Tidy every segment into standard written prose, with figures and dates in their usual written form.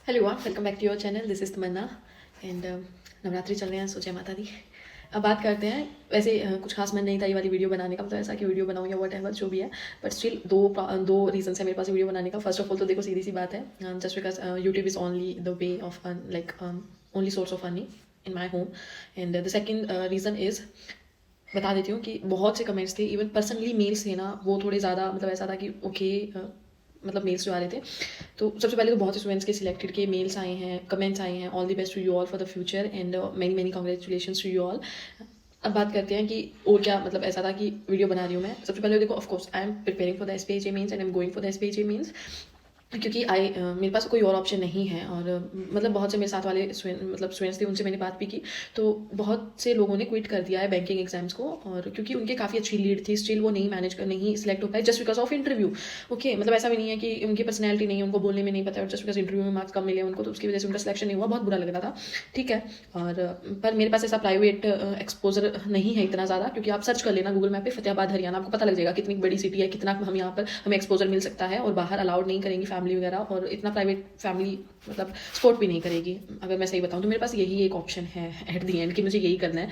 Hello everyone, welcome back to your channel. This is Tamanna and Navratri चल रहे हैं, सोचे माता दी। अब बात करते हैं। वैसे कुछ खास मन नहीं था ये वाली वीडियो बनाने का, मतलब ऐसा कि वीडियो बनाऊँ या वट एवर जो भी है, बट स्टिल दो रीजन है मेरे पास वीडियो बनाने का। फर्स्ट ऑफ ऑल तो देखो सीधी सी बात है, just because YouTube is only the way of like only source of earning in my home. And the second reason is, बता देती हूँ कि बहुत से कमेंट्स थे, इवन पर्सनली मेल्स थे ना, वो थोड़े ज़्यादा मतलब ऐसा था कि ओके मतलब मेल्स जो आ रहे थे। तो सबसे पहले तो बहुत से स्टूडेंट्स के सिलेक्टेड के मेल्स आए हैं, कमेंट्स आए हैं, all the best to you all for the future and many many congratulations to you all. अब बात करते हैं कि और क्या मतलब ऐसा था कि वीडियो बना रही हूँ मैं। सबसे पहले देखो, of course I am preparing for the SPHA mains and I am going for the SPHA mains, क्योंकि मेरे पास कोई और ऑप्शन नहीं है। और मतलब बहुत से मेरे साथ वाले स्टूडेंट्स थे, उनसे मैंने बात भी की, तो बहुत से लोगों ने क्विट कर दिया है बैंकिंग एग्जाम्स को, और क्योंकि उनके काफ़ी अच्छी लीड थी, स्टिल वो नहीं सिलेक्ट हो पाए just because of interview. Okay, मतलब ऐसा भी नहीं है कि उनकी पर्सनैलिटी नहीं है, उनको बोलने में नहीं पता, और जस्ट बिकॉज इंटरव्यू में मार्क्स कम मिले उनको, तो उसकी वजह से उनका सिलेक्शन नहीं हुआ। बहुत बुरा लग रहा था, ठीक है। और पर मेरे पास ऐसा प्राइवेट एक्सपोजर नहीं है इतना ज़्यादा, क्योंकि आप सर्च कर लेना गूगल मैप पे फतेहाबाद हरियाणा, आपको पता लग जाएगा कितनी बड़ी सिटी है, कितना हम यहाँ पर हमें एक्सपोजर मिल सकता है, और बाहर अलाउड नहीं करेंगी फैमिली वगैरह, और इतना प्राइवेट फैमिली मतलब सपोर्ट भी नहीं करेगी। अगर मैं सही बताऊँ तो मेरे पास यही एक ऑप्शन है एट दी एंड कि मुझे यही करना है।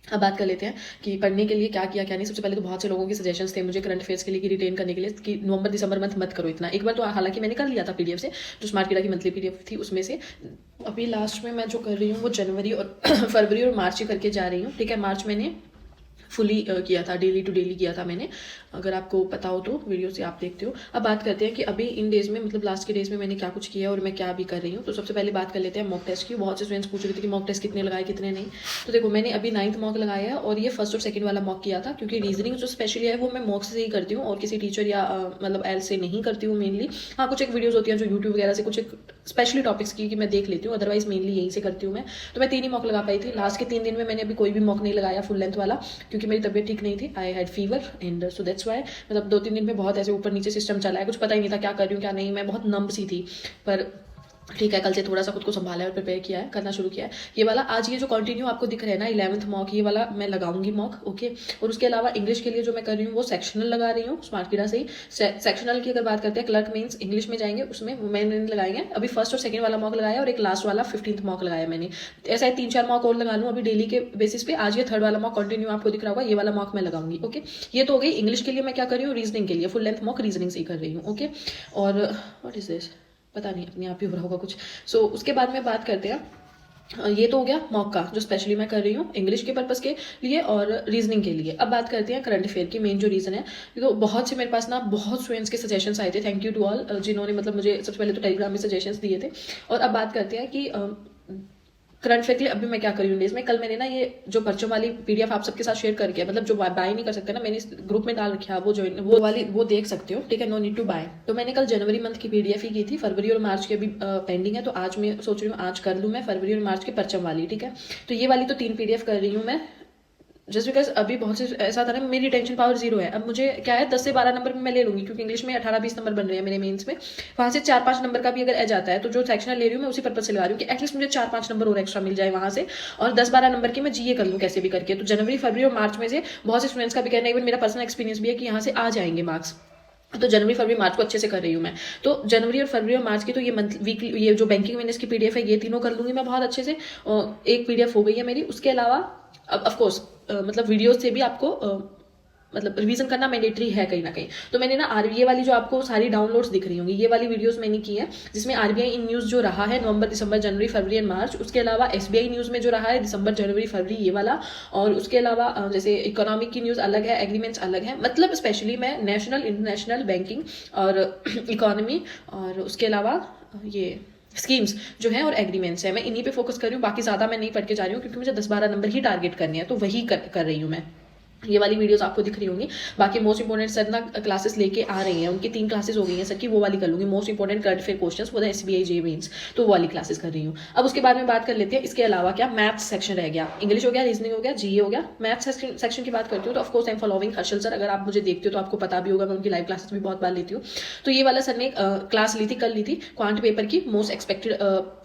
अब बात कर लेते हैं कि पढ़ने के लिए क्या किया क्या नहीं। सबसे पहले तो बहुत से लोगों के सजेशंस थे मुझे करंट अफेयर्स के लिए कि रिटेन करने के लिए, कि नवंबर दिसंबर मंथ मत करो इतना। एक बार तो हालांकि मैंने कर लिया था PDF से, जो स्मार्ट कीड़ा की मंथली PDF थी उसमें से। अभी लास्ट में मैं जो कर रही हूँ वो जनवरी और फरवरी और मार्च ही करके जा रही हूँ, ठीक है। मार्च मैंने फुली किया था, डेली टू डेली किया था मैंने, अगर आपको पता हो तो वीडियो से आप देखते हो। अब बात करते हैं कि अभी इन डेज में, मतलब लास्ट के डेज में मैंने क्या कुछ किया और मैं क्या भी कर रही हूँ। तो सबसे पहले बात कर लेते हैं मॉक टेस्ट की। बहुत से स्टूडेंट्स पूछ रहे थे कि मॉक टेस्ट कितने लगाए कितने नहीं। तो देखो, मैंने अभी 9th मॉक लगाया है, और ये फर्स्ट और सेकंड वाला मॉक किया था, क्योंकि रीजनिंग जो स्पेशली है वो मैं मॉक से ही करती हूँ, और किसी टीचर या मतलब एल से नहीं करती हूँ मेनली। हाँ, कुछ एक वीडियोज होती हैं जो यूट्यूब वगैरह से कुछ एक स्पेशली टॉपिक्स की कि मैं देख लेती हूँ, अदरवाइज मेनली यहीं से करती हूँ मैं। तो मैं 3 ही मॉक लगा पाई थी लास्ट के 3 दिन में। मैंने अभी कोई भी मॉक नहीं लगाया फुल लेंथ वाला, क्योंकि मेरी तबीयत ठीक नहीं थी। I had fever and so that's why, मतलब 2-3 दिन में बहुत ऐसे ऊपर नीचे सिस्टम चला है, कुछ पता ही नहीं था क्या कर रही हूँ क्या नहीं। मैं बहुत नंब सी थी, पर ठीक है, कल से थोड़ा सा खुद को संभाला है और प्रिपेयर किया है, करना शुरू किया है। ये वाला आज ये जो कंटिन्यू आपको दिख रहा है ना 11th मॉक, ये वाला मैं लगाऊंगी मॉक, ओके। और उसके अलावा इंग्लिश के लिए जो मैं कर रही हूँ वो सेक्शनल लगा रही हूँ स्मार्ट कीड़ा से ही। सेक्शनल की अगर बात करते हैं, क्लर्क मीन्स इंग्लिश में जाएंगे, उसमें मैंने लगाएंगे अभी फर्स्ट और सेकंड वाला मॉक लगाया, और एक लास्ट वाला 15th मॉक लगाया मैंने। ऐसा है 3-4 मॉक और लगा लूँ अभी डेली के बेसिस पे। आज ये 3rd वाला मॉक कंटिन्यू आपको दिख रहा होगा, ये वाला मॉक मैं लगाऊंगी, ओके। ये तो हो गई इंग्लिश के लिए। मैं क्या कर रही हूँ, रीजनिंग के लिए फुल लेंथ मॉक रीजनिंग से ही कर रही हूँ, ओके। और व्हाट इज दिस, पता नहीं अपने आप ही हो रहा होगा कुछ। सो उसके बाद में बात करते हैं, ये तो हो गया मॉक का जो स्पेशली मैं कर रही हूँ इंग्लिश के पर्पस के लिए और रीजनिंग के लिए। अब बात करते हैं करंट अफेयर की। मेन जो रीजन है, तो बहुत से मेरे पास ना बहुत स्टूडेंट्स के सजेशंस आए थे, थैंक यू टू ऑल जिन्होंने मतलब मुझे सबसे पहले तो टेलीग्राम में सजेशंस दिए थे। और अब बात करते हैं कि करंट अफेयर के लिए अभी मैं क्या कर रही हूँ डेज में। कल मैंने ना ये जो पर्चों वाली PDF आप सबके साथ शेयर करके, मतलब जो बाय नहीं कर सकते ना, मैंने ग्रुप में डाल रखा है, वो ज्वाइन वो वाली वो देख सकते हो, ठीक है, नो नीड टू बाय। तो मैंने कल जनवरी मंथ की PDF ही की थी, फरवरी और मार्च की अभी पेंडिंग है, तो आज मैं सोच रही हूँ आज कर लूँ मैं फरवरी और मार्च की परचम वाली, ठीक है। तो ये वाली तो 3 PDF कर रही हूँ मैं, जस्ट बिकॉज अभी बहुत से ऐसा था ना, मेरी टेंशन पावर 0 है। अब मुझे क्या है, 10 से 12 नंबर में मैं ले लूंगी, क्योंकि इंग्लिश में 18-20 नंबर बन रहे हैं मेरे मेंस में। वहाँ से 4-5 नंबर का भी अगर आ जाता है, तो जो सेक्शनल ले रही हूँ मैं उसी पर्पज से लगा रही हूँ कि एटलीस्ट मुझे 4-5 नंबर और एक्स्ट्रा मिल जाए वहाँ से, और 10-12 नंबर की मैं GA कर लूँ कैसे भी करके। तो जनवरी फरवरी और मार्च में से बहुत से स्टूडेंट्स का भी कहना है, इवन मेरा पर्सनल एक्सपीरियंस भी है कि यहाँ से आ जाएंगे मार्क्स। तो जनवरी फरवरी मार्च को अच्छे से कर रही हूँ मैं। तो जनवरी और फरवरी और मार्च की तो ये मंथ वीकली, ये जो बैंकिंग मैनेज की PDF है, ये तीनों कर लूंगी मैं बहुत अच्छे से। एक PDF हो गई है मेरी। उसके अलावा अब ऑफकोर्स मतलब वीडियोज से भी आपको मतलब रिवीजन करना मैंडेटरी है कहीं ना कहीं। तो मैंने ना RBI वाली जो आपको सारी डाउनलोड्स दिख रही होंगी, ये वाली वीडियोस मैंने की है, जिसमें RBI इन न्यूज़ जो रहा है नवंबर दिसंबर जनवरी फरवरी एंड मार्च। उसके अलावा SBI न्यूज़ में जो रहा है दिसंबर जनवरी फरवरी, ये वाला। और उसके अलावा जैसे इकोनॉमिक की न्यूज़ अलग है, एग्रीमेंट्स अलग है, मतलब स्पेशली मैं नेशनल इंटरनेशनल बैंकिंग और इकोनॉमी, और उसके अलावा ये स्कीम्स जो है और एग्रीमेंट्स है, मैं इन्हीं पे फोकस कर रही हूँ। बाकी ज़्यादा मैं नहीं पढ़ के जा रही हूँ, क्योंकि मुझे 10-12 नंबर ही टारगेट करने हैं, तो वही कर रही हूँ मैं। ये वाली वीडियोस आपको दिख रही होंगी। बाकी मोस्ट इंपोर्टेंट सर ना क्लासेस लेके आ रही हैं, उनकी 3 क्लासेस हो गई हैं सर की, वो वाली कर लूंगी। Most important current affair questions for the SBI JEE mains, तो वो वाली क्लासेस कर रही हूँ। अब उसके बाद में बात कर लेते हैं इसके अलावा क्या, मैथ्स सेक्शन रह गया, इंग्लिश हो गया, रीजनिंग हो गया, GA हो गया। मैथ्स सेक्शन की बात करती हूँ तो of course I am following Harshal sir. अगर आप मुझे देखते हो तो आपको पता भी होगा, मैं उनकी लाइव क्लासेस भी बहुत बार लेती हूँ। तो ये वाला सर ने क्लास ली थी, कल ली थी, क्वांट पेपर की most expected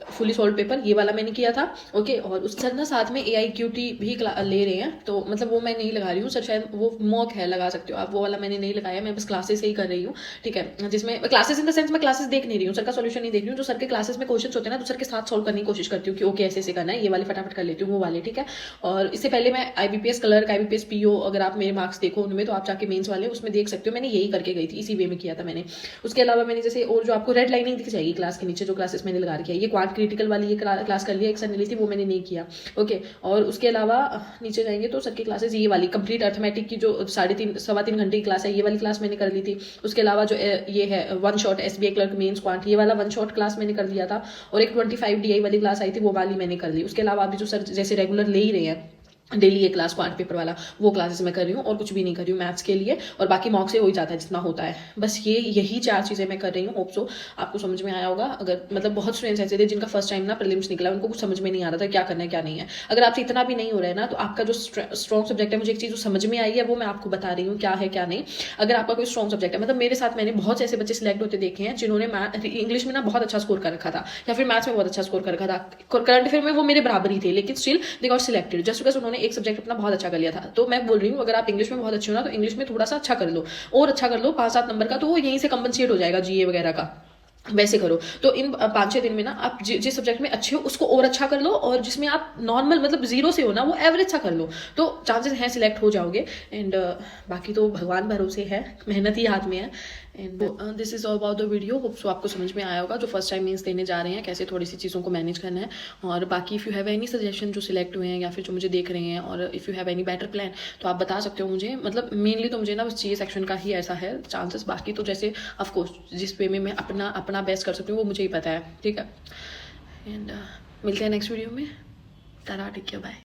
fully solve paper, ये वाला मैंने किया था, ओके। और उस सर ना साथ में AIQT भी ले रहे हैं, तो मतलब वो मैं नहीं लगा रही हूँ, हूँ सर, शायद वो मॉक है, लगा सकते हो आप, वो वाला मैंने नहीं लगाया, मैं बस क्लासेस ही कर रही हूँ, ठीक है, जिसमें क्लासेस इन द सेंस मैं क्लासेस देख नहीं रही हूँ, सर का सॉल्यूशन नहीं देख रही हूँ, जो सर के क्लासेस में क्वेश्चन होते हैं ना, तो सर के साथ सॉल्व करने की कोशिश करती हूँ कि ओके ऐसे करना है, ये वाले फटाफट कर लेती हूँ, वो वाले, ठीक है। और इससे पहले मैं IBPS क्लर्क, IBPS PO, अगर आप मेरे मार्क्स देखो उनमें, तो आप जाके मेंस वाले उसमें देख सकते हो, मैंने यही करके गई थी, इसी वे में किया था मैंने। उसके अलावा मैंने जैसे और जो आपको रेड लाइनिंग दिख जाएगी क्लास के नीचे, जो क्लासेस मैंने लगा रखी है, ये क्वांट क्रिटिकल वाली ये क्लास कर लिया, एक सर ने ली थी, वो मैंने नहीं किया, ओके। और उसके अलावा नीचे जाएंगे तो सर की क्लासेस ये वाली कंप्लीट अर्थमेटिक की जो 3.5 घंटे की क्लास है, ये वाली क्लास मैंने कर ली थी। उसके अलावा जो ये है one shot SBI clerk mains quant, ये वाला वन शॉट क्लास मैंने कर लिया था। और एक 25 DI वाली क्लास आई थी, वो वाली मैंने कर ली। उसके अलावा अभी जो सर जैसे रेगुलर ले ही रहे हैं डेली ये क्लास क्वांट पेपर वाला, वो क्लासेस मैं कर रही हूँ, और कुछ भी नहीं कर रही हूँ मैथ्स के लिए, और बाकी मॉक से हो ही जाता है जितना होता है, बस यही 4 चीज़ें मैं कर रही हूँ। होप सो आपको समझ में आया होगा। अगर मतलब बहुत स्टूडेंट्स ऐसे थे जिनका फर्स्ट टाइम ना प्रीलिम्स निकला, उनको कुछ समझ में नहीं आ रहा था क्या करना है क्या नहीं है। अगर आपसे इतना भी नहीं हो रहा है ना, तो आपका जो स्ट्रॉन्ग सब्जेक्ट है, मुझे एक चीज़ समझ में आई है, वो मैं आपको बता रही हूँ क्या है क्या नहीं। अगर आपका कोई स्ट्रॉन्ग सब्जेक्ट है, मतलब मेरे साथ मैंने बहुत से ऐसे बच्चे सिलेक्ट होते देखे हैं जिन्होंने इंग्लिश में ना बहुत अच्छा स्कोर कर रखा था, या फिर मैथ्स में बहुत अच्छा स्कोर कर रखा था, करंट अफेयर में वो मेरे बराबर ही थे, लेकिन still they got selected just because उन्होंने एक सब्जेक्ट अपना बहुत अच्छा कर लिया था। तो मैं बोल रही हूँ अगर आप इंग्लिश में बहुत अच्छे हो ना, तो इंग्लिश में थोड़ा सा अच्छा कर लो, और अच्छा कर लो 5-7 नंबर का, तो वो यहीं से कंपनसेट हो जाएगा GA वगैरह का, वैसे करो। तो इन 5-6 दिन में ना आप जिस सब्जेक्ट में अच्छे हो उसको और अच्छा कर लो, और जिसमें आप नॉर्मल मतलब 0 से हो ना, वो एवरेज सा कर लो, तो चांसेस हैं सिलेक्ट हो जाओगे। एंड बाकी तो भगवान भरोसे है, मेहनत ही हाथ में है। And this is all about the video. Hope so आपको समझ में आया होगा, जो फर्स्ट टाइम मीन्स देने जा रहे हैं कैसे थोड़ी सी चीज़ों को मैनेज करना है। और बाकी if you have any suggestion, जो सिलेक्ट हुए हैं या फिर जो मुझे देख रहे हैं, और if you have any better plan, तो आप बता सकते हो मुझे। मतलब मेनली तो मुझे ना बस GA सेक्शन का ही ऐसा है चांसेस, बाकी तो जैसे ऑफकोर्स जिस वे में मैं अपना बेस्ट कर सकती हूँ वो मुझे ही पता है, ठीक है। एंड मिलते हैं नेक्स्ट वीडियो में। Tata, take care, bye.